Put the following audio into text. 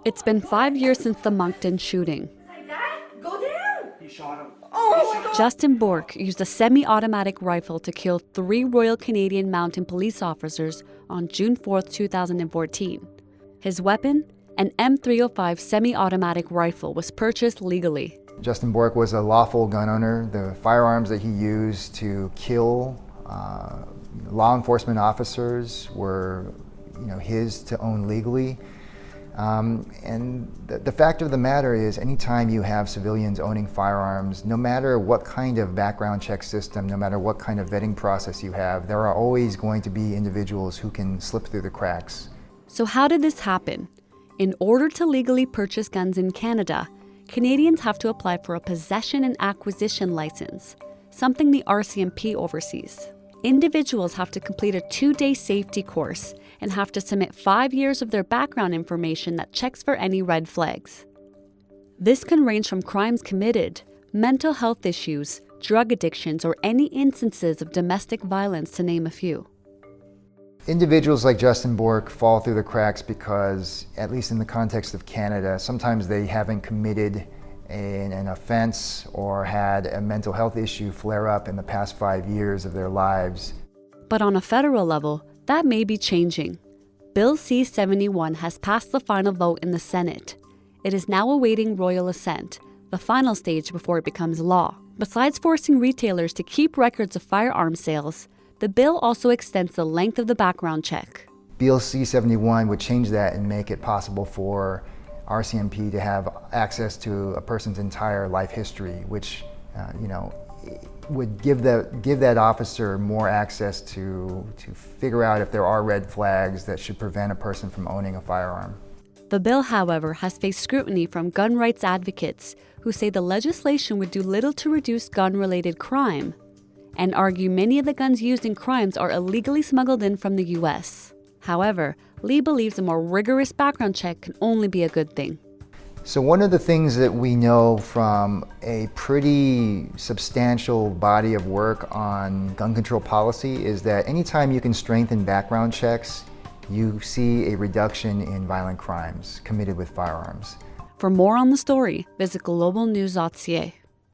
It's been 5 years since the Moncton shooting. Go down! He shot him. Oh my God! Justin Bourque used a semi-automatic rifle to kill 3 Royal Canadian Mounted Police officers on June 4, 2014. His weapon, an M305 semi-automatic rifle, was purchased legally. Justin Bourque was a lawful gun owner. The firearms that he used to kill law enforcement officers were, his to own legally. And the fact of the matter is, anytime you have civilians owning firearms, no matter what kind of background check system, no matter what kind of vetting process you have, there are always going to be individuals who can slip through the cracks. So how did this happen? In order to legally purchase guns in Canada, Canadians have to apply for a possession and acquisition license, something the RCMP oversees. Individuals have to complete a 2-day safety course and have to submit 5 years of their background information that checks for any red flags. This can range from crimes committed, mental health issues, drug addictions, or any instances of domestic violence, to name a few. Individuals like Justin Bourque fall through the cracks because, at least in the context of Canada, sometimes they haven't committed an offense or had a mental health issue flare up in the past 5 years of their lives. But on a federal level, that may be changing. Bill C-71 has passed the final vote in the Senate. It is now awaiting royal assent, the final stage before it becomes law. Besides forcing retailers to keep records of firearm sales, the bill also extends the length of the background check. Bill C-71 would change that and make it possible for RCMP to have access to a person's entire life history, which would give that officer more access to figure out if there are red flags that should prevent a person from owning a firearm. The bill, however, has faced scrutiny from gun rights advocates who say the legislation would do little to reduce gun-related crime and argue many of the guns used in crimes are illegally smuggled in from the U.S. However, Lee believes a more rigorous background check can only be a good thing. So one of the things that we know from a pretty substantial body of work on gun control policy is that anytime you can strengthen background checks, you see a reduction in violent crimes committed with firearms. For more on the story, visit globalnews.ca.